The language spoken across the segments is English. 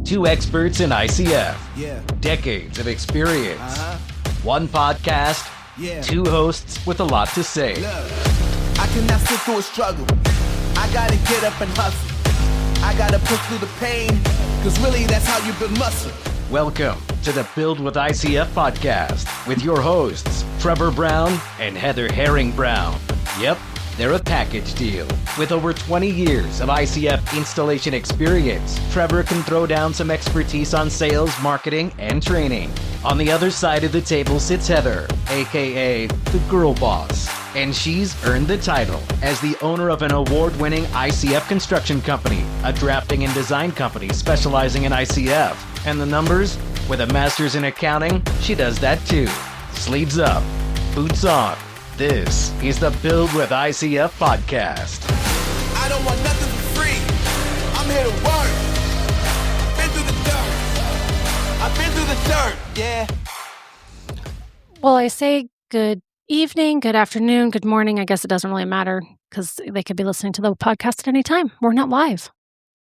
Two experts in ICF. Yeah. Decades of experience. Uh-huh. One podcast. Yeah. Two hosts with a lot to say. Look, I cannot sit through a struggle. I gotta get up and hustle. I gotta push through the pain, cause really that's how you build muscle. Welcome to the Build with ICF podcast with your hosts, Trevor Brown and Heather Herring Brown. Yep, they're a package deal. With over 20 years of ICF installation experience, Trevor can throw down some expertise on sales, marketing, and training. On the other side of the table sits Heather, aka the girl boss. And she's earned the title as the owner of an award-winning ICF construction company, a drafting and design company specializing in ICF. And the numbers? With a master's in accounting, she does that too. Sleeves up, boots on. This is the Build with ICF podcast. I don't want nothing for free. I'm here to work. Been through the dirt. I've been through the dirt, yeah. Well, I say good evening, good afternoon, good morning. I guess it doesn't really matter because they could be listening to the podcast at any time. We're not live.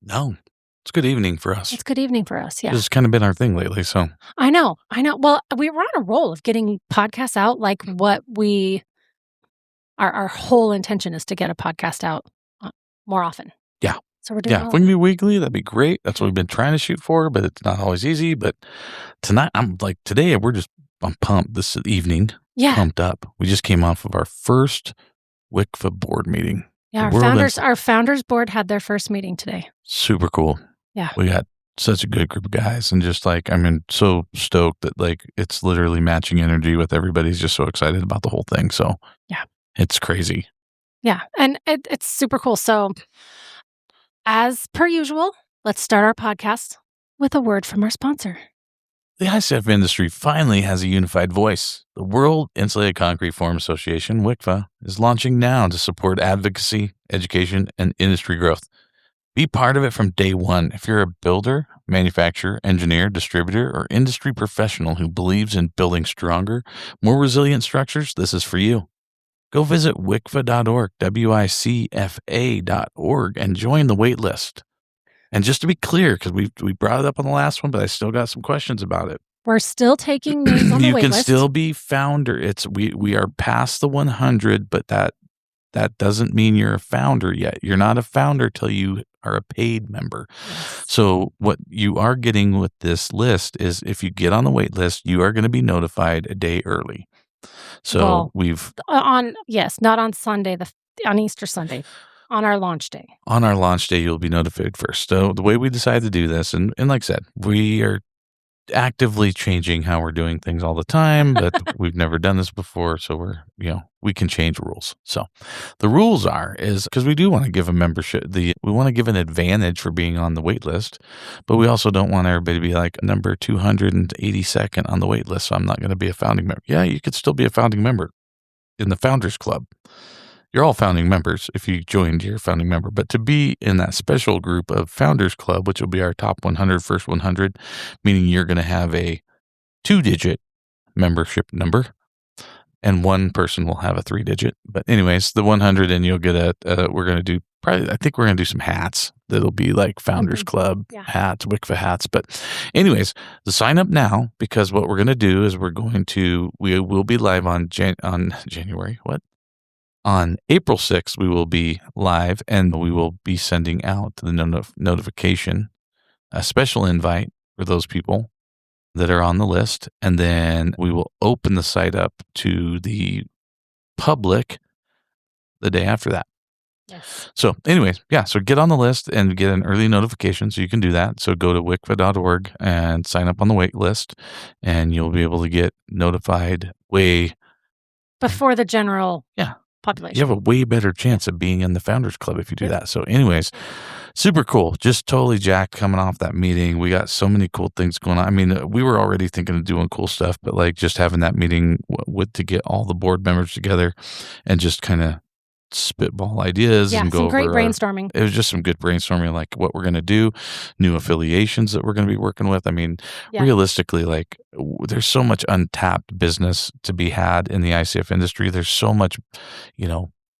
No, it's good evening for us. It's good evening for us, yeah. This has kind of been our thing lately, so. I know. Well, we were on a roll of getting podcasts out like what our whole intention is to get a podcast out more often. Yeah. So we're doing Yeah, if we can be weekly, that'd be great. That's what we've been trying to shoot for, but it's not always easy. But tonight, I'm pumped this evening. Yeah. Pumped up. We just came off of our first WICFA board meeting. Yeah, our founders board had their first meeting today. Super cool. Yeah. We got such a good group of guys and just so stoked that it's literally matching energy with everybody's just so excited about the whole thing. So yeah, it's crazy. Yeah. And it's super cool. So as per usual, let's start our podcast with a word from our sponsor. The ICF industry finally has a unified voice. The World Insulated Concrete Forum Association, WICFA, is launching now to support advocacy, education, and industry growth. Be part of it from day one. If you're a builder, manufacturer, engineer, distributor, or industry professional who believes in building stronger, more resilient structures, this is for you. Go visit WICFA.org, WICFA.org, and join the wait list. And just to be clear, because we brought it up on the last one, but I still got some questions about it. We're still taking names on the wait list. You can still be founder. We are past the 100, but that doesn't mean you're a founder yet. You're not a founder till you are a paid member. Yes. So what you are getting with this list is if you get on the wait list, you are going to be notified a day early. So not on Sunday, on Easter Sunday. On our launch day. On our launch day, you'll be notified first. So the way we decided to do this, and like I said, we are actively changing how we're doing things all the time, but we've never done this before. So we can change rules. So the rules is because we do want to give a membership, we want to give an advantage for being on the wait list, but we also don't want everybody to be like number 282nd on the wait list. So I'm not going to be a founding member. Yeah, you could still be a founding member in the Founders Club. You're all founding members if you joined, you're a founding member. But to be in that special group of Founders Club, which will be our top 100, first 100, meaning you're going to have a 2-digit membership number, and one person will have a 3-digit. But anyways, the 100, and you'll get we're going to do I think we're going to do some hats that'll be like Founders Club hats, WICFA hats. But anyways, the sign up now, because what we're going to do is we will be live on January, On April 6th, we will be live, and we will be sending out the notification, a special invite for those people that are on the list. And then we will open the site up to the public the day after that. Yes. So anyways, so get on the list and get an early notification, so you can do that. So go to WICFA.org and sign up on the wait list, and you'll be able to get notified way before the general population. You have a way better chance of being in the Founders Club if you do that. So anyways, super cool. Just totally jacked coming off that meeting. We got so many cool things going on. I mean, we were already thinking of doing cool stuff, but just having that meeting to get all the board members together and just kind of spitball ideas and go some over great brainstorming. It was just some good brainstorming, like what we're going to do, new affiliations that we're going to be working with. I mean, realistically, there's so much untapped business to be had in the ICF industry. There's so much,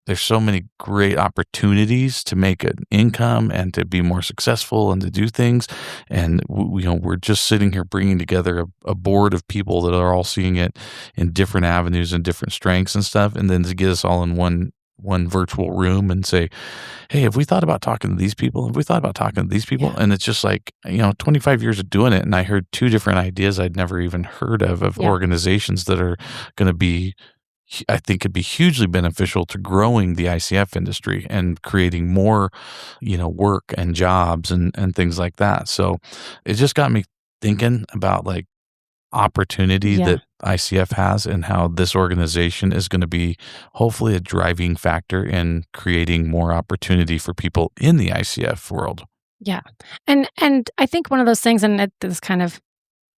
there's so many great opportunities to make an income and to be more successful and to do things. And we're just sitting here bringing together a board of people that are all seeing it in different avenues and different strengths and stuff. And then to get us all in one virtual room and say, hey, have we thought about talking to these people? Have we thought about talking to these people? Yeah. And it's just like, 25 years of doing it. And I heard 2 different ideas I'd never even heard of organizations that are going to be, I think could be hugely beneficial to growing the ICF industry and creating more, work and jobs and things like that. So it just got me thinking about like opportunity that ICF has and how this organization is going to be hopefully a driving factor in creating more opportunity for people in the ICF world. Yeah. And I think one of those things, and this kind of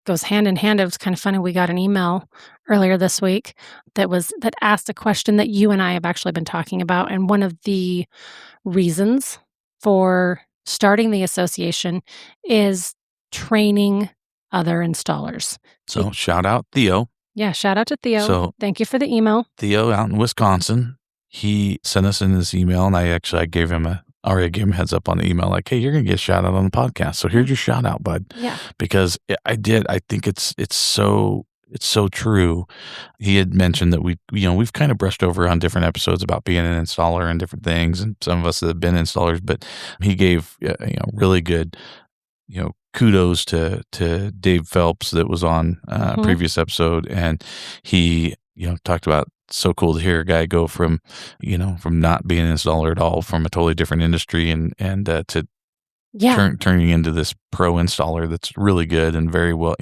goes hand in hand. It was kind of funny. We got an email earlier this week that asked a question that you and I have actually been talking about. And one of the reasons for starting the association is training other installers. So shout out Theo. Yeah, shout out to Theo. So thank you for the email. Theo out in Wisconsin, he sent us in this email, and I gave him a heads up on the email, like, hey, you're going to get a shout out on the podcast. So here's your shout out, bud. Yeah. Because I think it's so true. He had mentioned that we've kind of brushed over on different episodes about being an installer and different things. And some of us that have been installers, but he gave, really good, kudos to Dave Phelps that was on a previous episode. And he, talked about, so cool to hear a guy go from not being an installer at all, from a totally different industry and to turning into this pro installer that's really good and very well,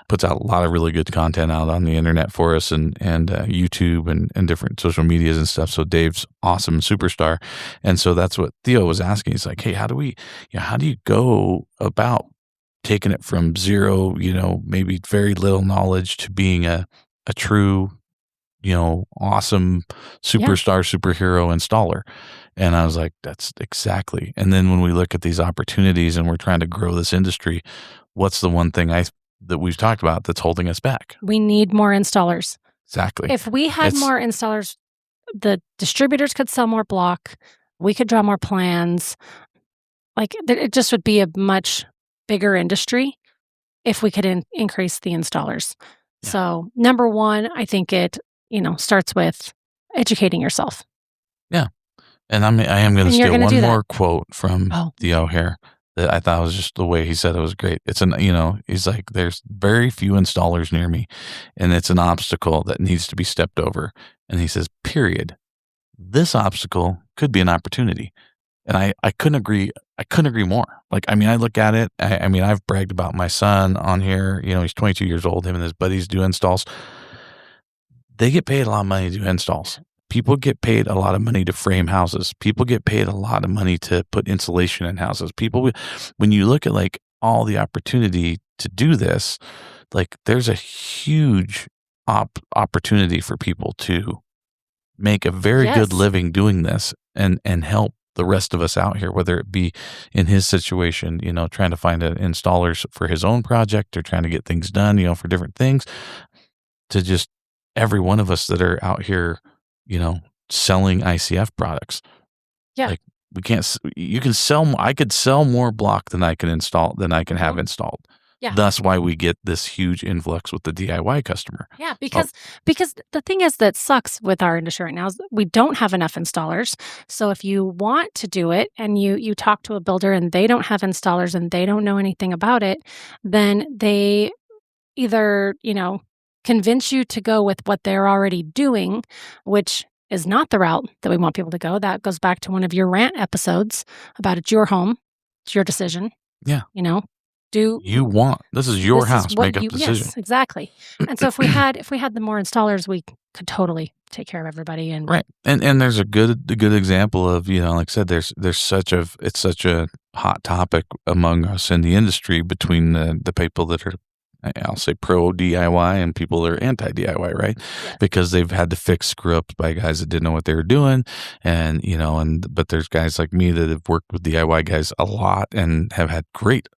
puts out a lot of really good content out on the internet for us and YouTube and different social medias and stuff. So Dave's awesome, superstar. And so that's what Theo was asking. He's like, hey, how do you go about taking it from zero, maybe very little knowledge to being a true, awesome superstar, superhero installer? And I was like, that's exactly. And then when we look at these opportunities and we're trying to grow this industry, what's the one thing that we've talked about that's holding us back? We need more installers. Exactly. If we had more installers, the distributors could sell more block. We could draw more plans. Like it just would be a much bigger industry if we could increase the installers. Yeah. So number one, I think it, starts with educating yourself. Yeah. And I am going to steal one more quote from Theo here that I thought was just the way he said it was great. It's he's like, there's very few installers near me, and it's an obstacle that needs to be stepped over. And he says, period. This obstacle could be an opportunity. And I couldn't agree more. Like, I look at it. I've bragged about my son on here. He's 22 years old. Him and his buddies do installs. They get paid a lot of money to do installs. People get paid a lot of money to frame houses. People get paid a lot of money to put insulation in houses. When you look at like all the opportunity to do this, like there's a huge opportunity for people to make a very good living doing this and help the rest of us out here, whether it be in his situation, trying to find installers for his own project or trying to get things done, for different things, to just every one of us that are out here, selling ICF products. Yeah. Like I could sell more block than I can have installed. Yeah. That's why we get this huge influx with the DIY customer. Yeah, because the thing is that sucks with our industry right now is we don't have enough installers. So if you want to do it and you talk to a builder and they don't have installers and they don't know anything about it, then they either, convince you to go with what they're already doing, which is not the route that we want people to go. That goes back to one of your rant episodes about it's your home, it's your decision. Yeah. This is your house. Make a decision. Yes, exactly. And so if we had the more installers, we could totally take care of everybody. And right. And there's a good example of, like I said, it's such a hot topic among us in the industry between the people that are, I'll say, pro DIY and people that are anti DIY, right? Yeah. Because they've had to fix screw ups by guys that didn't know what they were doing. And, but there's guys like me that have worked with DIY guys a lot and have had great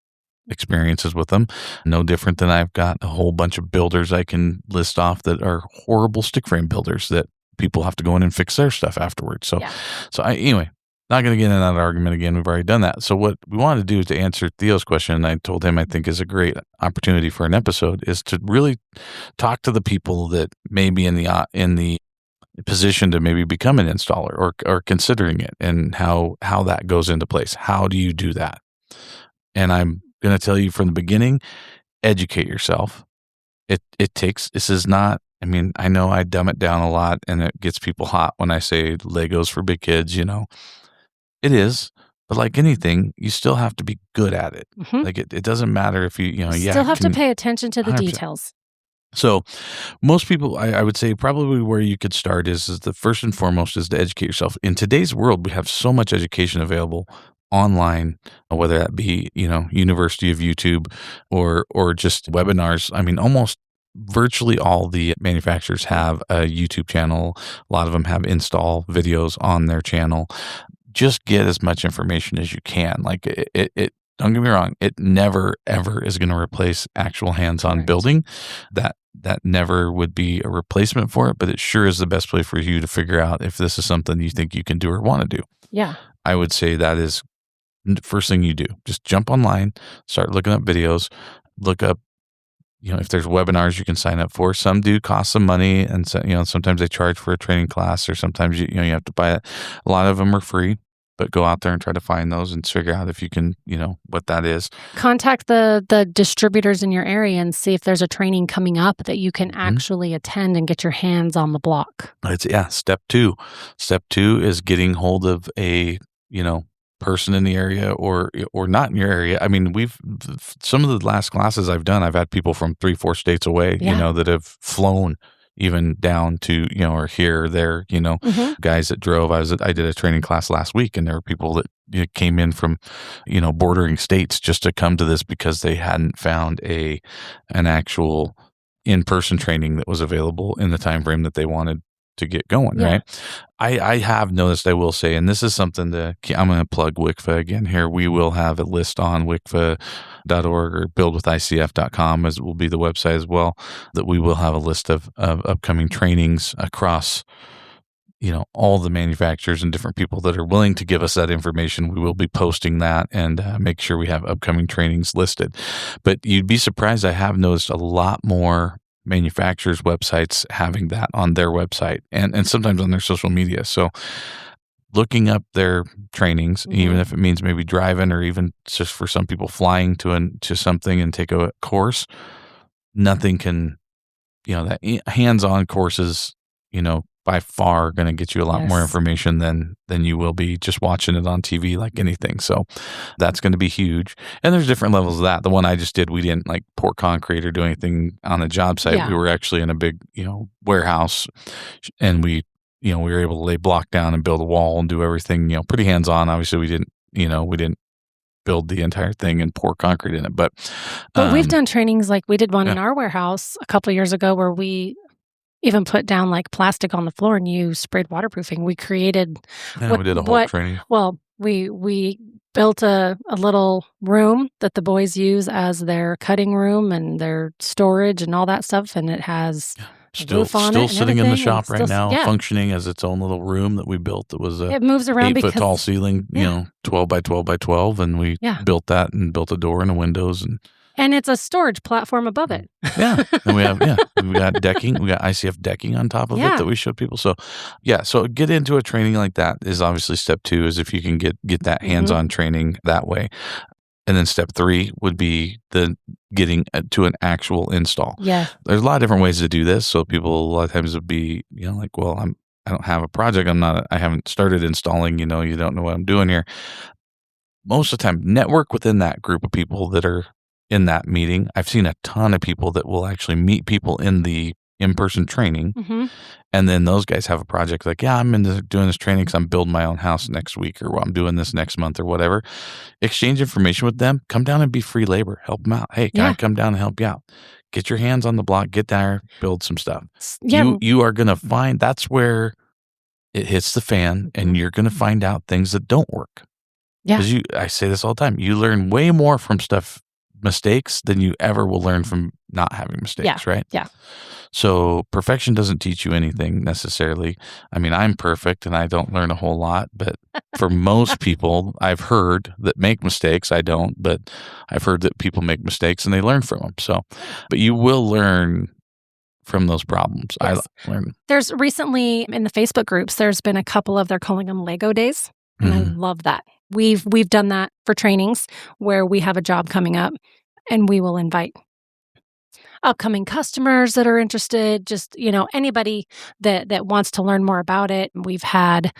experiences with them. No different than I've got a whole bunch of builders I can list off that are horrible stick frame builders that people have to go in and fix their stuff afterwards. So, Yeah. Anyway, not going to get in that argument again. We've already done that. So what we wanted to do is to answer Theo's question, and I told him I think is a great opportunity for an episode, is to really talk to the people that may be in the position to maybe become an installer or considering it, and how that goes into place. How do you do that? And I'm going to tell you from the beginning, educate yourself. It takes, this is not, I mean, I know I dumb it down a lot and it gets people hot when I say Legos for big kids, It is, but like anything, you still have to be good at it. Mhm. Like it doesn't matter if you Still have to pay attention to the 100%. details. So most people, I would say probably where you could start is the first and foremost is to educate yourself. In today's world, we have so much education available online, whether that be, University of YouTube or just webinars. I mean, almost virtually all the manufacturers have a YouTube channel. A lot of them have install videos on their channel. Just get as much information as you can. Like it don't get me wrong, it never ever is going to replace actual hands-on Right. building. That never would be a replacement for it, but it sure is the best way for you to figure out if this is something you think you can do or want to do. Yeah. I would say that is the first thing you do. Just jump online, start looking up videos, look up, if there's webinars you can sign up for. Some do cost some money, and so, sometimes they charge for a training class, or sometimes you have to buy it. A lot of them are free, but go out there and try to find those and figure out if you can, what that is. Contact the distributors in your area and see if there's a training coming up that you can actually attend and get your hands on the block. Step 2. Step 2 is getting hold of a, person in the area or not in your area. I mean, some of the last classes I've done, I've had people from 3-4 states away, that have flown even down to, or here or there, guys that drove. I did a training class last week, and there were people that came in from, bordering states just to come to this because they hadn't found an actual in-person training that was available in the time frame that they wanted to get going, right? I have noticed, I will say, and this is something I'm going to plug WICFA again here. We will have a list on WICFA.org or BuildWithICF.com, as will be the website as well, that we will have a list of upcoming trainings across, all the manufacturers and different people that are willing to give us that information. We will be posting that and make sure we have upcoming trainings listed. But you'd be surprised, I have noticed a lot more manufacturers' websites having that on their website and sometimes on their social media. So looking up their trainings, even if it means maybe driving or even just for some people flying to something and take a course, nothing can, that hands-on courses, by far going to get you a lot more information than you will be just watching it on TV like anything. So that's going to be huge. And there's different levels of that. The one I just did, we didn't like pour concrete or do anything on a job site. Yeah. We were actually in a big, warehouse, and we were able to lay block down and build a wall and do everything, pretty hands-on. Obviously we didn't build the entire thing and pour concrete in it. But we've done trainings, like we did one in our warehouse a couple of years ago where we even put down like plastic on the floor and you sprayed waterproofing. We created we did a whole training. Well, we built a little room that the boys use as their cutting room and their storage and all that stuff, and it has still sitting in the shop right now, functioning as its own little room that we built. That was it moves around 8-foot tall ceiling, 12 by 12 by 12, and we built that and built a door and the windows and it's a storage platform above it. And we got decking. We got ICF decking on top of it that we showed people. So, so get into a training like that is obviously step 2, is if you can get that hands-on training that way. And then step 3 would be the getting to an actual install. Yeah. There's a lot of different ways to do this. So people a lot of times would be, like, well, I don't have a project. I haven't started installing, you don't know what I'm doing here. Most of the time, network within that group of people that are in that meeting. I've seen a ton of people that will actually meet people in the in-person training. And then those guys have a project like, I'm doing this training because I'm building my own house next week, or I'm doing this next month or whatever. Exchange information with them. Come down and be free labor. Help them out. Hey, can I come down and help you out? Get your hands on the block. Get there. Build some stuff. You are going to find that's where it hits the fan, and you're going to find out things that don't work. Because I say this all the time. You learn way more from mistakes than you ever will learn from not having mistakes, right? Yeah. So perfection doesn't teach you anything necessarily. I mean, I'm perfect and I don't learn a whole lot, but for most people I've heard that make mistakes, I don't, but I've heard that people make mistakes and they learn from them. So, but you will learn from those problems. Yes. I learned. There's recently in the Facebook groups, there's been a couple of, they're calling them Lego days. And I love that. We've done that for trainings where we have a job coming up and we will invite upcoming customers that are interested, just, anybody that wants to learn more about it. We've had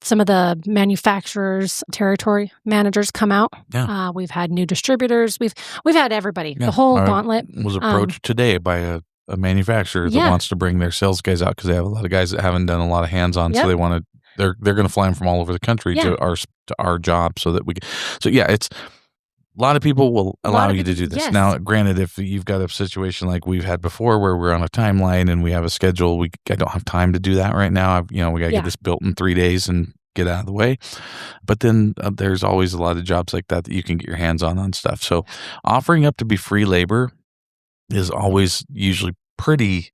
some of the manufacturers, territory managers come out. Yeah. We've had new distributors. We've had everybody, the whole gauntlet. Was approached today by a manufacturer that wants to bring their sales guys out because they have a lot of guys that haven't done a lot of hands-on, so they want to. They're going to fly them from all over the country to our job so that we can. So it's a lot of people will allow you to do this. Yes. Now, granted, if you've got a situation like we've had before where we're on a timeline and we have a schedule, I don't have time to do that right now. We got to get this built in 3 days and get out of the way. But then there's always a lot of jobs like that you can get your hands on stuff. So offering up to be free labor is always usually pretty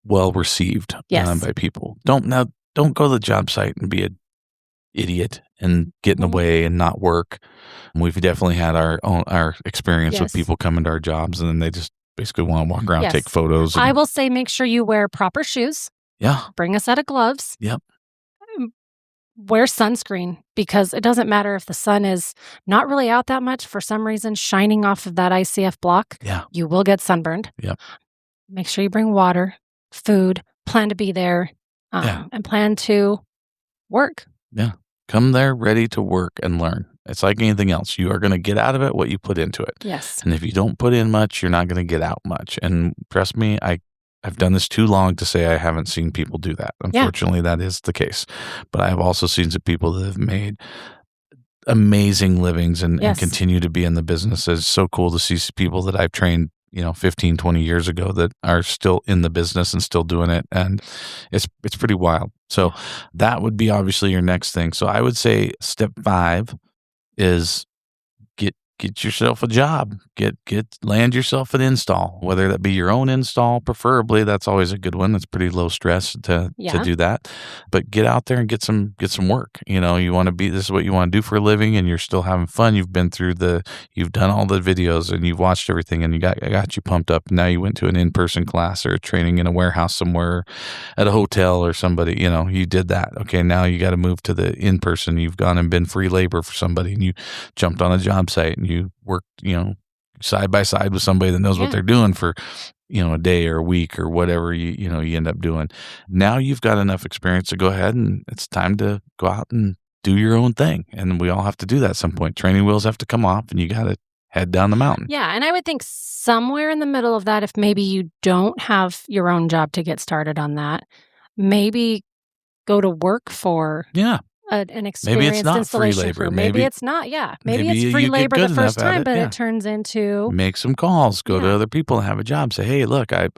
well received by people. Don't go to the job site and be an idiot and get in the way and not work. We've definitely had our experience with people coming to our jobs and then they just basically want to walk around, take photos. I will say make sure you wear proper shoes. Yeah. Bring a set of gloves. Yep. Wear sunscreen because it doesn't matter if the sun is not really out that much for some reason, shining off of that ICF block. Yeah. You will get sunburned. Yep. Make sure you bring water, food, plan to be there, and plan to work. Yeah. Come there ready to work and learn. It's like anything else. You are going to get out of it what you put into it. Yes. And if you don't put in much, you're not going to get out much. And trust me, I've done this too long to say I haven't seen people do that. Unfortunately, that is the case. But I have also seen some people that have made amazing livings and continue to be in the business. It's so cool to see people that I've trained 15, 20 years ago that are still in the business and still doing it. And it's pretty wild. So that would be obviously your next thing. So I would say step 5 is get yourself a job, land yourself an install, whether that be your own install, preferably. That's always a good one. That's pretty low stress to do that, but get out there and get some work. You want to this is what you want to do for a living and you're still having fun. You've been through you've done all the videos and you've watched everything and I got you pumped up. Now you went to an in-person class or a training in a warehouse somewhere at a hotel or somebody, you did that. Okay. Now you got to move to the in-person. You've gone and been free labor for somebody and you jumped on a job site and you worked, side by side with somebody that knows what they're doing for, a day or a week or whatever you end up doing. Now you've got enough experience to go ahead and it's time to go out and do your own thing. And we all have to do that at some point. Training wheels have to come off and you got to head down the mountain. Yeah. And I would think somewhere in the middle of that, if maybe you don't have your own job to get started on that, maybe go to work for an experienced maybe it's not free installation labor. crew. Maybe it's not. Yeah. Maybe it's free labor the first time, but it turns into make some calls, go to other people and have a job. Say, hey, look, I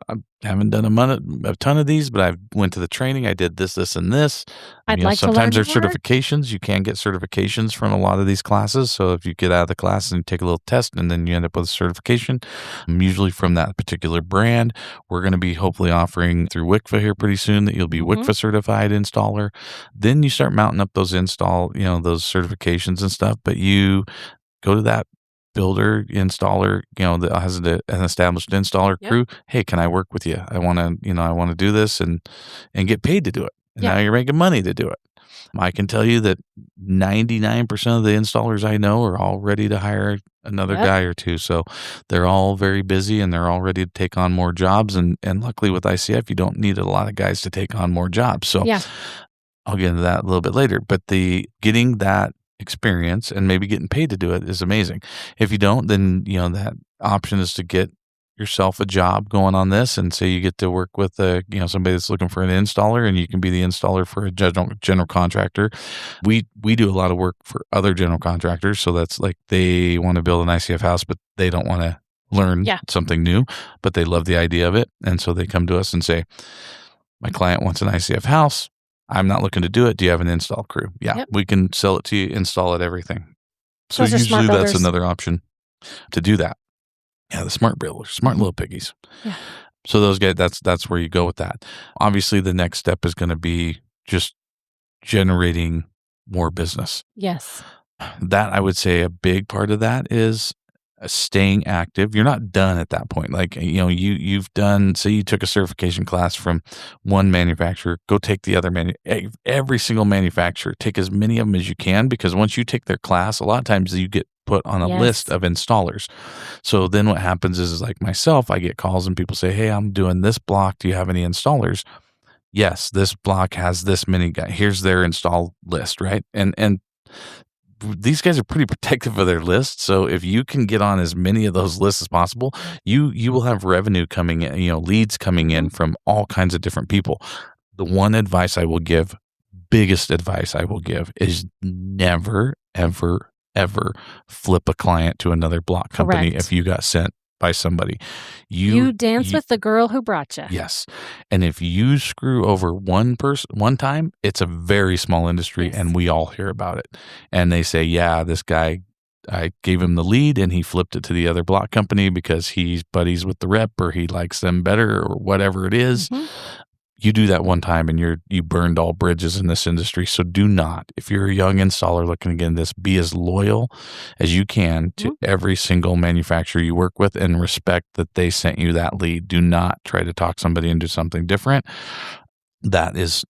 haven't done a ton of these, but I went to the training. I did this, and this. I'd like to learn sometimes there's more. certifications. You can get certifications from a lot of these classes. So if you get out of the class and take a little test and then you end up with a certification, usually from that particular brand, we're going to be hopefully offering through WICFA here pretty soon that you'll be WICFA certified installer. Then you start mounting up those those certifications and stuff, but you go to that builder, installer, that has an established installer crew. Hey, can I work with you? I want to do this and get paid to do it. And now you're making money to do it. I can tell you that 99% of the installers I know are all ready to hire another guy or two. So they're all very busy and they're all ready to take on more jobs. And luckily with ICF, you don't need a lot of guys to take on more jobs. So I'll get into that a little bit later. But getting that experience and maybe getting paid to do it is amazing. If you don't, then that option is to get yourself a job going on this, and say you get to work with somebody that's looking for an installer, and you can be the installer for a general contractor. We do a lot of work for other general contractors, so that's like they want to build an ICF house, but they don't want to learn something new, but they love the idea of it, and so they come to us and say, "My client wants an ICF house. I'm not looking to do it. Do you have an install crew?" We can sell it to you, install it, everything. So usually that's another option to do that. Yeah, the smart builders, smart little piggies. Yeah. So those guys, that's where you go with that. Obviously, the next step is going to be just generating more business. Yes. That I would say a big part of that is staying active. You're not done at that point. Like, you've done, say you took a certification class from one manufacturer, go take the other every single manufacturer, take as many of them as you can, because once you take their class, a lot of times you get put on a list of installers. So then what happens is like myself, I get calls and people say, hey, I'm doing this block. Do you have any installers? Yes, this block has this many guys. Here's their install list, right? And these guys are pretty protective of their list. So if you can get on as many of those lists as possible, you will have revenue coming in, leads coming in from all kinds of different people. The one advice I will give, biggest advice I will give, is never, ever, ever flip a client to another block company. Correct. If you got sent by somebody. You dance with the girl who brought you. Yes. And if you screw over one person one time, it's a very small industry and we all hear about it. And they say, yeah, this guy, I gave him the lead and he flipped it to the other block company because he's buddies with the rep or he likes them better or whatever it is. Mm-hmm. You do that one time and you burned all bridges in this industry. So do not, if you're a young installer looking to get in this, be as loyal as you can to every single manufacturer you work with and respect that they sent you that lead. Do not try to talk somebody into something different. That is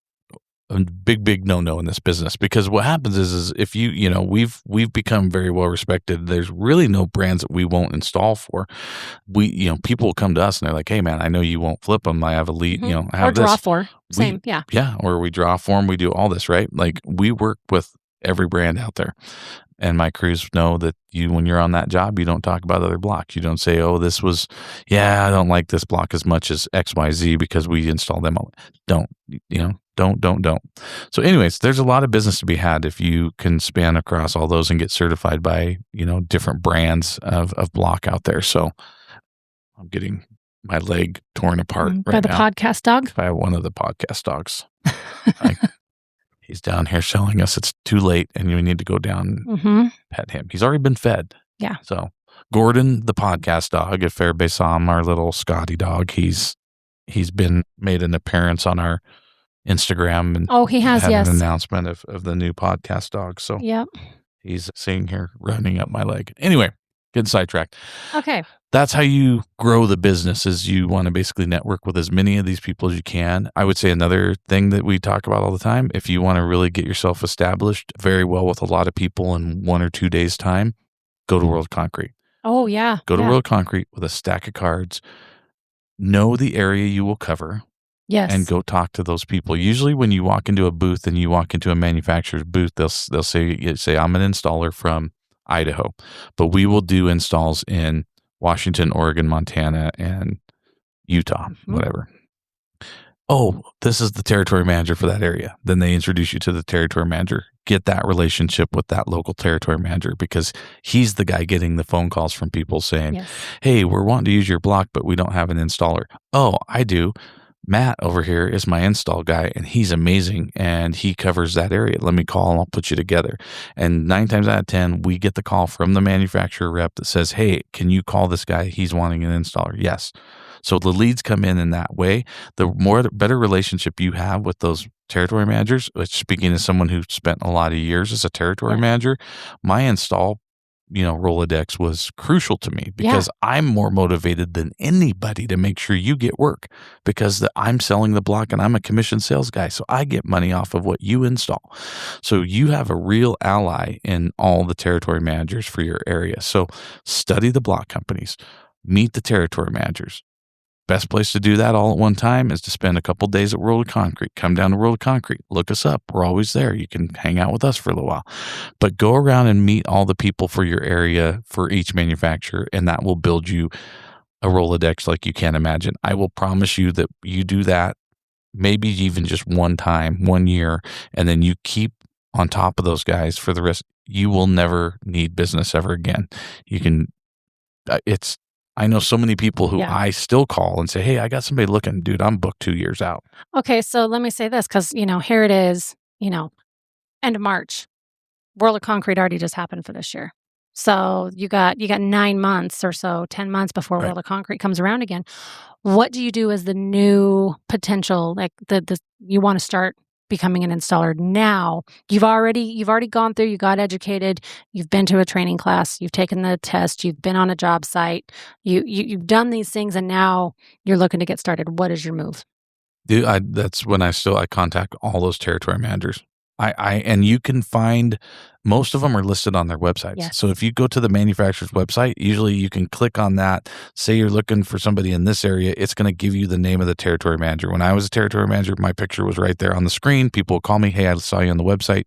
a big no in this business, because what happens is if we've become very well respected. There's really no brands that we won't install for. People will come to us and they're like, hey man, I know you won't flip them. I have a lead, I have or draw for same. Yeah. Or we draw for them. We do all this, right? Like we work with every brand out there. And my crews know that when you're on that job, you don't talk about other blocks. You don't say, oh, I don't like this block as much as XYZ because we install them all. Don't. So anyways, there's a lot of business to be had if you can span across all those and get certified by, different brands of block out there. So I'm getting my leg torn apart right now. By the podcast dog? By one of the podcast dogs. He's down here showing us it's too late and we need to go down and pet him. He's already been fed. Yeah. So Gordon, the podcast dog, if everybody saw him, our little Scotty dog, he's made an appearance on our Instagram and he has, had an announcement of the new podcast dog. So he's sitting here running up my leg. Anyway, getting sidetracked. Okay. That's how you grow the business, is you want to basically network with as many of these people as you can. I would say another thing that we talk about all the time, if you want to really get yourself established very well with a lot of people in 1 or 2 days' time, go to World Concrete. Oh, yeah. Go to World Concrete with a stack of cards. Know the area you will cover. Yes. And go talk to those people. Usually when you walk into a booth and you walk into a manufacturer's booth, they'll say, I'm an installer from Idaho, but we will do installs in Washington, Oregon, Montana, and Utah, whatever. Oh, this is the territory manager for that area. Then they introduce you to the territory manager. Get that relationship with that local territory manager, because he's the guy getting the phone calls from people saying, hey, we're wanting to use your block, but we don't have an installer. Oh, I do. Matt over here is my install guy and he's amazing and he covers that area. Let me call and I'll put you together. And 9 times out of 10, we get the call from the manufacturer rep that says, hey, can you call this guy? He's wanting an installer. Yes. So the leads come in that way. The better relationship you have with those territory managers, which, speaking as someone who spent a lot of years as a territory manager, my install Rolodex was crucial to me, because I'm more motivated than anybody to make sure you get work, because I'm selling the block and I'm a commission sales guy. So I get money off of what you install. So you have a real ally in all the territory managers for your area. So study the block companies, meet the territory managers. Best place to do that all at one time is to spend a couple days at World of Concrete. Come down to World of Concrete. Look us up. We're always there. You can hang out with us for a little while. But go around and meet all the people for your area for each manufacturer, and that will build you a Rolodex like you can't imagine. I will promise you that you do that maybe even just one time, 1 year, and then you keep on top of those guys for the rest. You will never need business ever again. You can, I know so many people who I still call and say, hey, I got somebody looking. Dude, I'm booked 2 years out. Okay, so let me say this, because, here it is, end of March. World of Concrete already just happened for this year. So you got 9 months or so, 10 months before Right. World of Concrete comes around again. What do you do as the new potential, like the you want to start becoming an installer now? You've already gone through, you got educated, you've been to a training class, you've taken the test, you've been on a job site, you've done these things, and now you're looking to get started. What is your move? Dude, that's when I contact all those territory managers. And you can find most of them are listed on their websites. Yes. So if you go to the manufacturer's website, usually you can click on that. Say you're looking for somebody in this area, it's going to give you the name of the territory manager. When I was a territory manager, my picture was right there on the screen. People would call me, hey, I saw you on the website.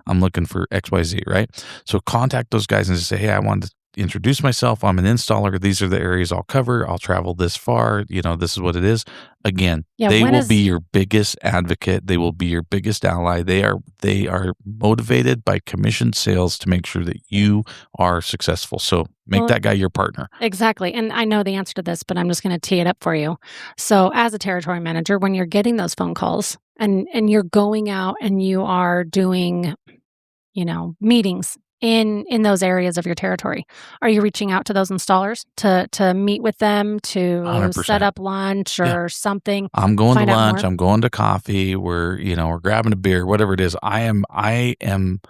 I'm looking for XYZ, right? So contact those guys and just say, hey, I wanted to introduce myself. I'm an installer. These are the areas I'll cover. I'll travel this far. This is what it is. Again, they will be your biggest advocate. They will be your biggest ally. They are motivated by commission sales to make sure that you are successful. So make that guy your partner. Exactly. And I know the answer to this, but I'm just going to tee it up for you. So as a territory manager, when you're getting those phone calls and you're going out and you are doing, meetings in those areas of your territory, are you reaching out to those installers to meet with them, to 100%. set up lunch or something? I'm going to Find out lunch. more? I'm going to coffee. We're grabbing a beer, whatever it is. I am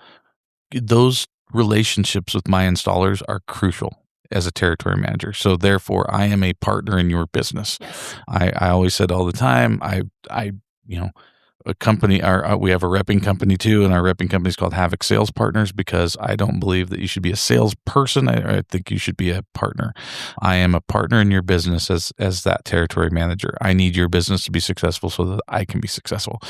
those relationships with my installers are crucial as a territory manager. So therefore I am a partner in your business. Yes. I always said all the time, a company, we have a repping company too, and our repping company is called Havoc Sales Partners, because I don't believe that you should be a salesperson. I think you should be a partner. I am a partner in your business as that territory manager. I need your business to be successful so that I can be successful.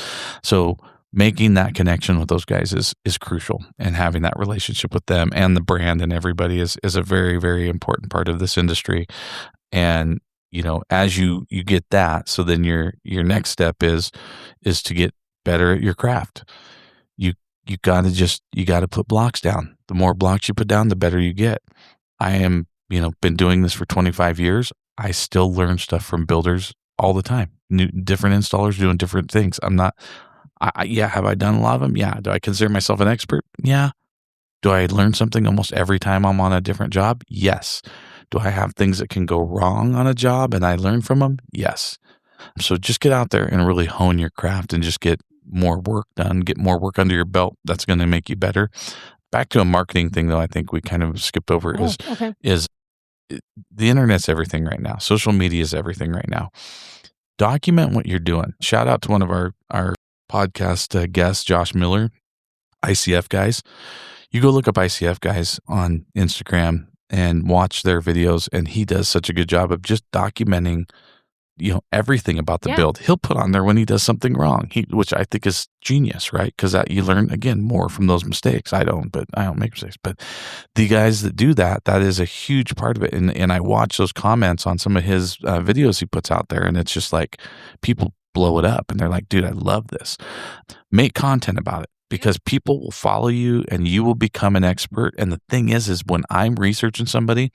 So making that connection with those guys is crucial, and having that relationship with them and the brand and everybody is a very, very important part of this industry. And as you get that, so then your next step is to get better at your craft. You got to put blocks down. The more blocks you put down, the better you get. I am, been doing this for 25 years. I still learn stuff from builders all the time. Different installers doing different things. I'm not, have I done a lot of them? Yeah. Do I consider myself an expert? Yeah. Do I learn something almost every time I'm on a different job? Yes. Do I have things that can go wrong on a job and I learn from them? Yes. So just get out there and really hone your craft and just get more work done, get more work under your belt. That's going to make you better. Back to a marketing thing, though, I think we kind of skipped over is the internet's everything right now. Social media is everything right now. Document what you're doing. Shout out to one of our podcast guests, Josh Miller, ICF guys. You go look up ICF guys on Instagram and watch their videos, and he does such a good job of just documenting, everything about the build. He'll put on there when he does something wrong, which I think is genius, right? Because you learn, again, more from those mistakes. I don't make mistakes, but the guys that do that is a huge part of it. And I watch those comments on some of his videos he puts out there, and it's just like people blow it up, and they're like, dude, I love this. Make content about it, because people will follow you and you will become an expert. And the thing is when I'm researching somebody,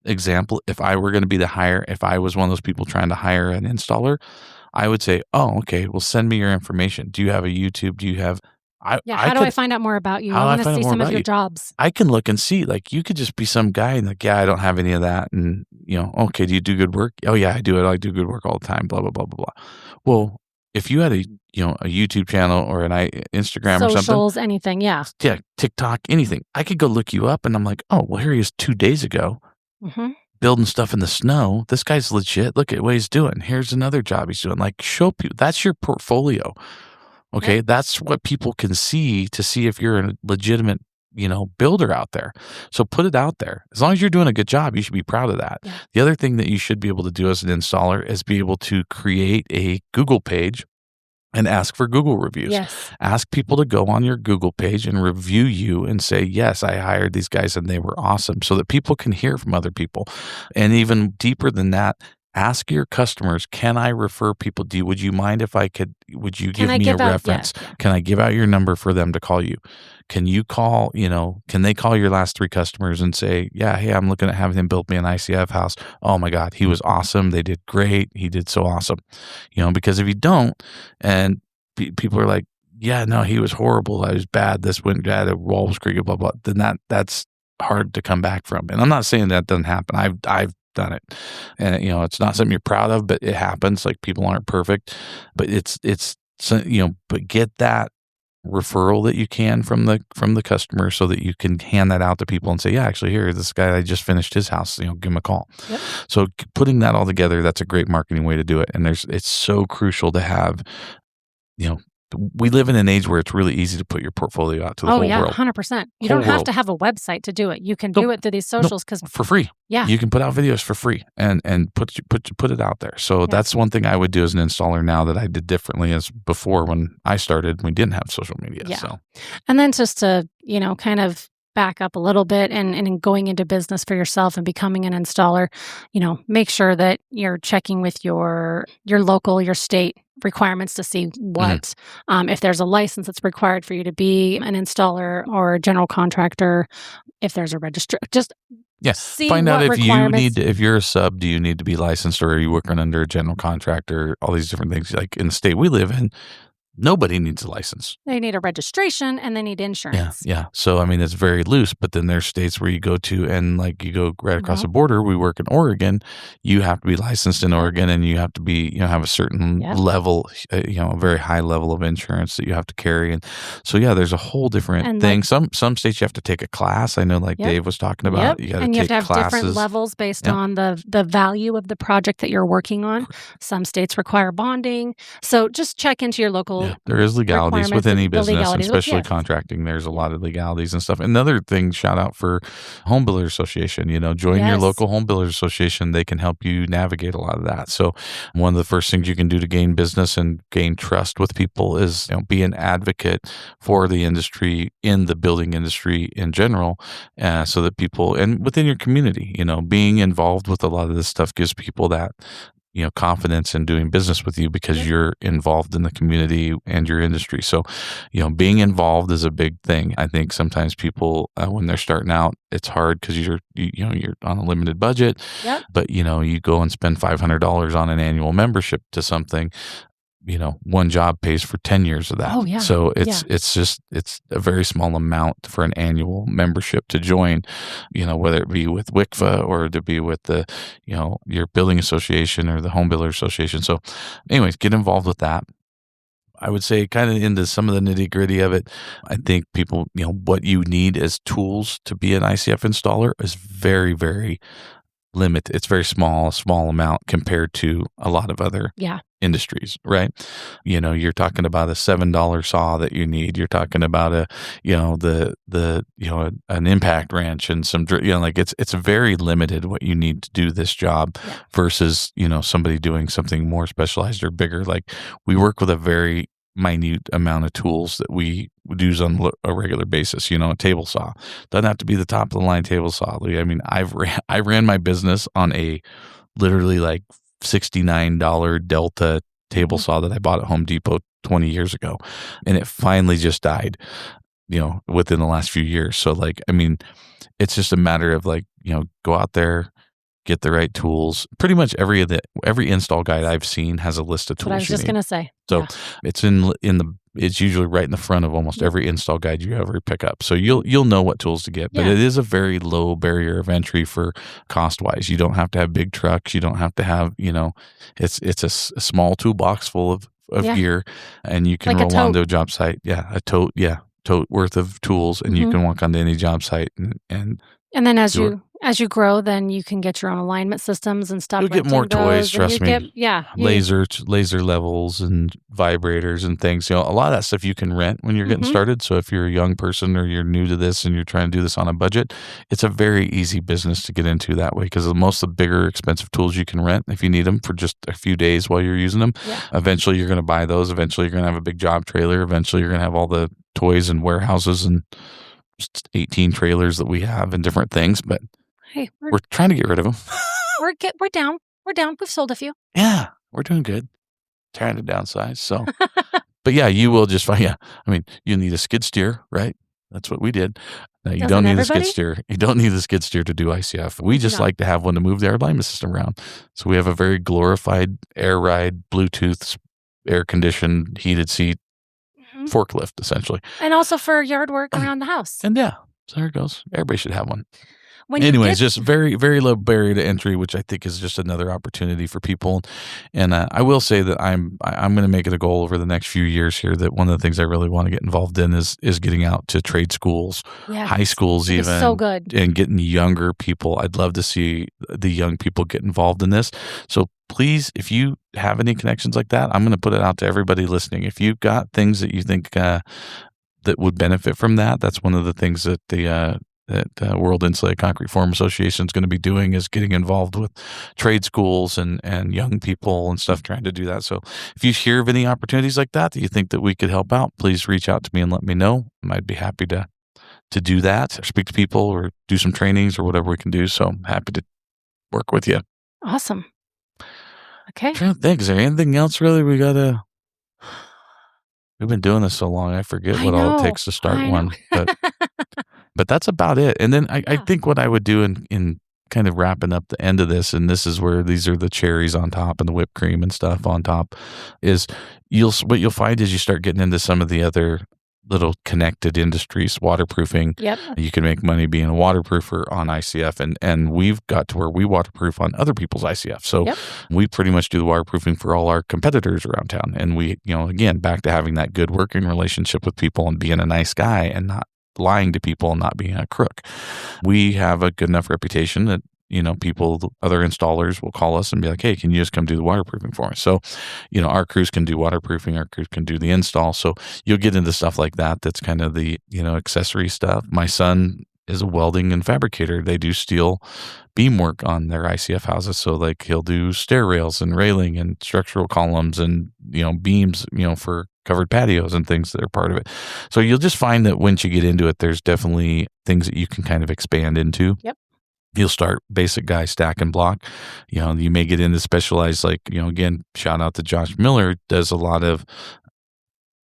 example, if I were going to be if I was one of those people trying to hire an installer, I would say, oh, okay, well, send me your information. Do you have a YouTube? Do you have, how do I find out more about you? I want to see some of your jobs. I can look and see, like, you could just be some guy and like, yeah, I don't have any of that. And, okay, do you do good work? Oh yeah, I do it. I do good work all the time, blah, blah, blah, blah, blah. Well, if you had a YouTube channel or an Instagram or something, socials, anything, yeah, TikTok, anything, I could go look you up, and I'm like, oh, well, here he is 2 days ago, building stuff in the snow. This guy's legit. Look at what he's doing. Here's another job he's doing. Like, show people. That's your portfolio. Okay, Yep. That's what people can see to see if you're a legitimate, builder out there. So put it out there. As long as you're doing a good job, you should be proud of that. Yeah. The other thing that you should be able to do as an installer is be able to create a Google page and ask for Google reviews. Yes. Ask people to go on your Google page and review you and say, yes, I hired these guys and they were awesome, so that people can hear from other people. And even deeper than that, ask your customers, can I refer people? Would you mind if would you give me a reference? Yeah. Can I give out your number for them to call you? Can you call, can they call your last 3 customers and say, yeah, hey, I'm looking at having him build me an ICF house. Oh my God, he was awesome. They did great. He did so awesome. Because if you don't, and people are like, yeah, no, he was horrible. I was bad. This went bad. A wall was creaking, blah, blah. Then that's hard to come back from. And I'm not saying that doesn't happen. I've done it, and it's not something you're proud of, but it happens. Like, people aren't perfect, but it's but get that referral that you can from the customer, so that you can hand that out to people and say, yeah, actually, here, this guy, I just finished his house, give him a call. Yep. So putting that all together, that's a great marketing way to do it. And it's so crucial to have, we live in an age where it's really easy to put your portfolio out to the whole world. 100%. You don't have to have a website to do it. You can do it through these socials because for free. Yeah, you can put out videos for free and put it out there. So that's one thing I would do as an installer now that I did differently as before when I started. We didn't have social media. Yeah. So, and then just to kind of back up a little bit and going into business for yourself and becoming an installer, make sure that you're checking with your local, your state requirements to see what, if there's a license that's required for you to be an installer or a general contractor, if there's a register, just find out if you're a sub, do you need to be licensed, or are you working under a general contractor? All these different things. Like in the state we live in, nobody needs a license. They need a registration and they need insurance. Yeah. So, it's very loose, but then there's states where you go to and like you go right across the border. We work in Oregon. You have to be licensed in Oregon, and you have to be, have a certain level, a very high level of insurance that you have to carry. And so, there's a whole different thing. Some states you have to take a class. I know, like Dave was talking about, you got to take you have to have classes. Different levels based on the value of the project that you're working on. Some states require bonding. So just check into your local. There is legalities with any business, especially contracting. There's a lot of legalities and stuff. Another thing, shout out for Home Builders Association. Join your local Home Builders Association. They can help you navigate a lot of that. So one of the first things you can do to gain business and gain trust with people is be an advocate for the industry, in the building industry in general, so that people, and within your community, being involved with a lot of this stuff gives people that confidence in doing business with you because you're involved in the community and your industry. So, being involved is a big thing. I think sometimes people, when they're starting out, it's hard because you're on a limited budget, but you go and spend $500 on an annual membership to something. One job pays for 10 years of that. Oh, yeah. So it's a very small amount for an annual membership to join, whether it be with WICFA or to be with the, your building association or the home builder association. So anyways, get involved with that. I would say kind of into some of the nitty gritty of it. I think people, what you need as tools to be an ICF installer is very, very limited. It's very small amount compared to a lot of other industries, right? You're talking about a $7 saw that you need. You're talking about an impact wrench and some, it's very limited what you need to do this job versus, somebody doing something more specialized or bigger. Like, we work with a very minute amount of tools that we would use on a regular basis. A table saw doesn't have to be the top of the line table saw. I ran my business on a literally like $69 Delta table saw that I bought at Home Depot 20 years ago, and it finally just died, within the last few years. So it's just a matter of go out there, get the right tools. Pretty much every install guide I've seen has a list of tools. What I was just going to say. So it's it's usually right in the front of almost every install guide you ever pick up. So you'll know what tools to get, but it is a very low barrier of entry for cost wise. You don't have to have big trucks. You don't have to have, it's a small toolbox full of gear, and you can roll onto a job site. Yeah. A tote worth of tools, and you can walk onto any job site and then as you grow, then you can get your own alignment systems and stuff. You'll get more toys, trust me. Laser levels and vibrators and things. A lot of that stuff you can rent when you're getting started. So if you're a young person or you're new to this and you're trying to do this on a budget, it's a very easy business to get into that way, because most of the bigger expensive tools you can rent if you need them for just a few days while you're using them. Eventually you're going to buy those. Eventually you're going to have a big job trailer. Eventually you're going to have all the toys and warehouses and 18 trailers that we have and different things, but hey, we're trying to get rid of them. We're down. We've sold a few. Yeah, we're doing good. Trying to downsize. So, but you will just find. You need a skid steer, right? That's what we did. Now, you don't need a skid steer. You don't need a skid steer to do ICF. We just like to have one to move the air alignment system around. So we have a very glorified air ride, Bluetooth, air conditioned, heated seat forklift, essentially. And also for yard work around the house. And So there it goes. Everybody should have one. When you Anyways, get- just very, very low barrier to entry, which I think is just another opportunity for people. And I will say that I'm going to make it a goal over the next few years here that one of the things I really want to get involved in is getting out to trade schools, Yes. high schools It'd be even, so good. and getting younger people. I'd love to see the young people get involved in this. So please, if you have any connections like that, I'm going to put it out to everybody listening. If you've got things that you think that would benefit from that, that's one of the things that the World Insulated Concrete Forum Association is going to be doing, is getting involved with trade schools and young people and stuff, trying to do that. So if you hear of any opportunities like that you think that we could help out, please reach out to me and let me know. I'd be happy to do that, or speak to people, or do some trainings, or whatever we can do. So I'm happy to work with you. Awesome. Okay. I'm trying to think, is there anything else really we've been doing this so long, I forget I what all it know. takes to start I know. one. But that's about it. And then I Yeah. think what I would do in kind of wrapping up the end of this, and this is where these are the cherries on top and the whipped cream and stuff on top, is what you'll find is you start getting into some of the other little connected industries. Waterproofing. Yep. You can make money being a waterproofer on ICF, and we've got to where we waterproof on other people's ICF. So Yep. we pretty much do the waterproofing for all our competitors around town. And we, again, back to having that good working relationship with people and being a nice guy and not lying to people and not being a crook. We have a good enough reputation that, people, other installers will call us and be like, hey, can you just come do the waterproofing for us? So, our crews can do waterproofing, our crews can do the install. So you'll get into stuff like that. That's kind of the, accessory stuff. My son is a welding and fabricator. They do steel beam work on their ICF houses. So like he'll do stair rails and railing and structural columns and, beams, for covered patios and things that are part of it. So you'll just find that once you get into it, there's definitely things that you can kind of expand into. Yep. You'll start basic guy stack and block. You may get into specialized, like, again, shout out to Josh Miller, does a lot of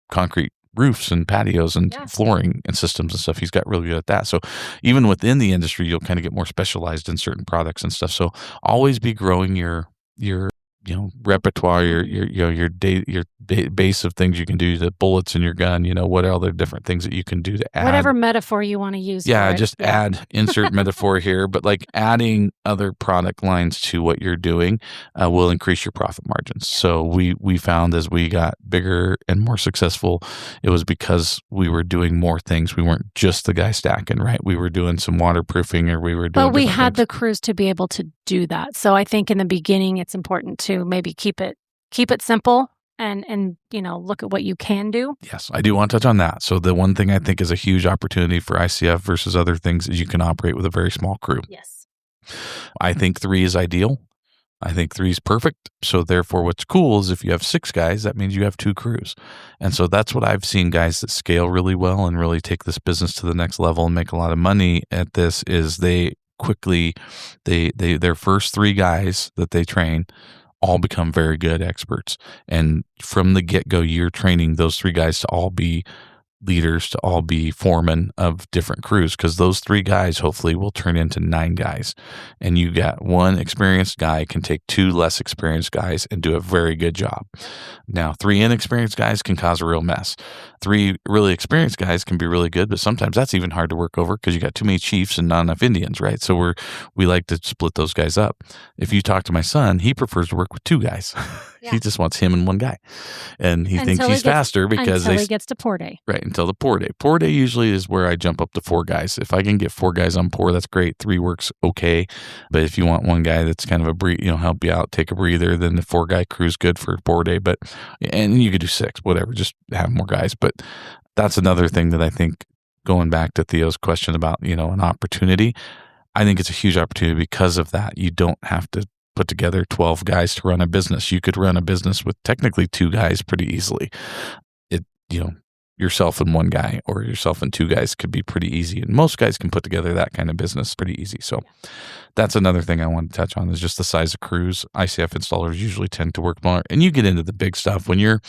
concrete roofs and patios and flooring and systems and stuff. He's got really good at that. So even within the industry, you'll kind of get more specialized in certain products and stuff. So always be growing your repertoire, your base of things you can do, the bullets in your gun, what other different things that you can do to add. Whatever metaphor you want to use. Yeah, for it. just add, insert metaphor here, but like adding other product lines to what you're doing will increase your profit margins. So we found as we got bigger and more successful, it was because we were doing more things. We weren't just the guy stacking, right? We were doing some waterproofing, or we were doing. But we had things. the crews to be able to do that. So I think in the beginning, it's important to maybe keep it simple and look at what you can do. Yes, I do want to touch on that. So the one thing I think is a huge opportunity for ICF versus other things is you can operate with a very small crew. Yes. I think 3 is ideal. I think 3 is perfect. So therefore, what's cool is if you have 6 guys, that means you have 2 crews. And so that's what I've seen guys that scale really well and really take this business to the next level and make a lot of money at this is they quickly, their first 3 guys that they train all become very good experts. And from the get-go, you're training those 3 guys to all be leaders, to all be foremen of different crews, because those 3 guys hopefully will turn into 9 guys. And you got 1 experienced guy can take 2 less experienced guys and do a very good job. Now, 3 inexperienced guys can cause a real mess. 3 really experienced guys can be really good, but sometimes that's even hard to work over because you got too many chiefs and not enough Indians, right? So we like to split those guys up. If you talk to my son, he prefers to work with 2 guys. Yeah. He just wants him and 1 guy. And he thinks he's faster because until he gets to pour day. Right, until the pour day. Pour day usually is where I jump up to 4 guys. If I can get 4 guys on pour, that's great. 3 works okay. But if you want 1 guy that's kind of help you out, take a breather, then the 4-guy crew's good for pour day. And you could do 6, whatever, just have more guys. But that's another thing that I think, going back to Theo's question about, an opportunity, I think it's a huge opportunity because of that. You don't have to put together 12 guys to run a business. You could run a business with technically 2 guys pretty easily. Yourself and 1 guy or yourself and 2 guys could be pretty easy. And most guys can put together that kind of business pretty easy. So that's another thing I want to touch on is just the size of crews. ICF installers usually tend to work more. And you get into the big stuff when you're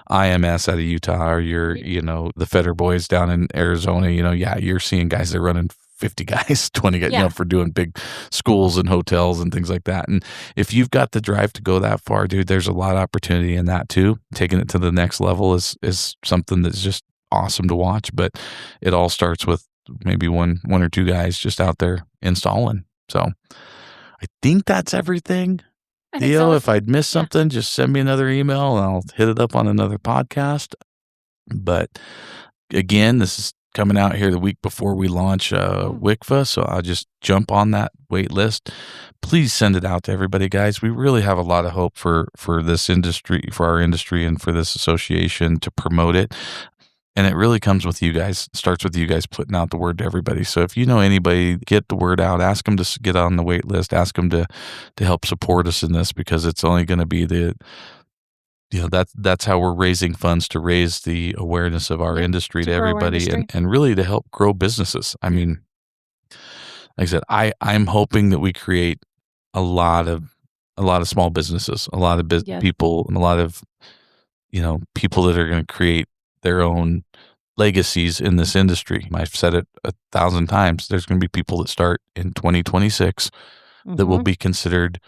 IMS out of Utah or you're, the Feder boys down in Arizona, you're seeing guys that are running 50 guys, 20 guys, for doing big schools and hotels and things like that. And if you've got the drive to go that far, dude, there's a lot of opportunity in that too. Taking it to the next level is something that's just awesome to watch. But it all starts with maybe one or two guys just out there installing. So I think that's everything. I think Theo, so. if I'd missed something, just send me another email and I'll hit it up on another podcast. But again, this is coming out here the week before we launch WICFA, so I'll just jump on that wait list. Please send it out to everybody, guys. We really have a lot of hope for this industry, for our industry, and for this association to promote it. And it really comes with you guys. It starts with you guys putting out the word to everybody. So if you know anybody, get the word out. Ask them to get on the wait list. Ask them to help support us in this, because it's only going to be that's how we're raising funds, to raise the awareness of our industry to everybody, and really to help grow businesses. I mean, like I said, I'm hoping that we create a lot of small businesses, a lot of people, and a lot of people that are going to create their own legacies in this industry. I've said it 1,000 times. There's going to be people that start in 2026 that will be considered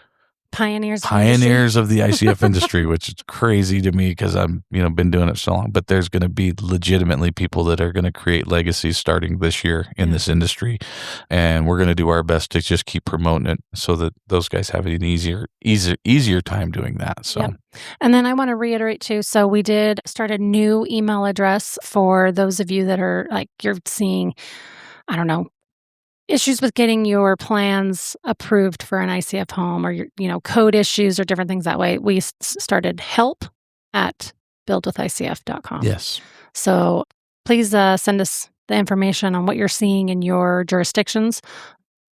pioneers of the ICF industry, which is crazy to me because I'm, been doing it so long. But there's going to be legitimately people that are going to create legacies starting this year in this industry, and we're going to do our best to just keep promoting it so that those guys have an easier time doing that. So. Yep. And then I want to reiterate too. So we did start a new email address for those of you that are you're seeing, I don't know, issues with getting your plans approved for an ICF home, or your, code issues or different things that way. We started help@buildwithicf.com. Yes. So please send us the information on what you're seeing in your jurisdictions,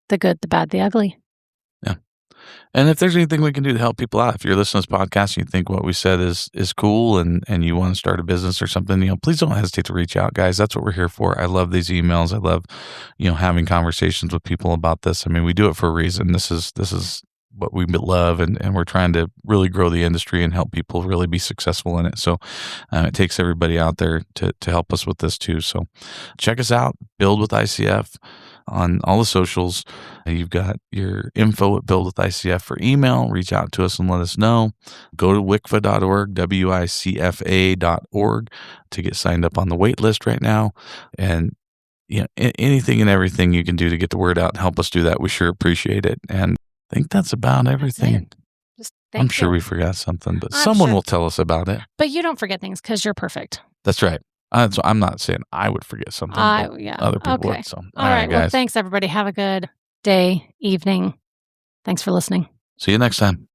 the good, the bad, the ugly. Yeah. And if there's anything we can do to help people out, if you're listening to this podcast and you think what we said is cool and you want to start a business or something, please don't hesitate to reach out, guys. That's what we're here for. I love these emails. I love, having conversations with people about this. I mean, we do it for a reason. This is what we love, and we're trying to really grow the industry and help people really be successful in it. So it takes everybody out there to help us with this too. So check us out, Build with ICF. On all the socials. You've got your info at BuildWithICF for email. Reach out to us and let us know. Go to WICFA.org, WICFA.org to get signed up on the wait list right now. And anything and everything you can do to get the word out and help us do that, we sure appreciate it. And I think that's about everything. I'm sure we forgot something, but someone will tell us about it. But you don't forget things because you're perfect. That's right. So I'm not saying I would forget something. Other people would. So, all right, guys. Well, thanks, everybody. Have a good day, evening. Thanks for listening. See you next time.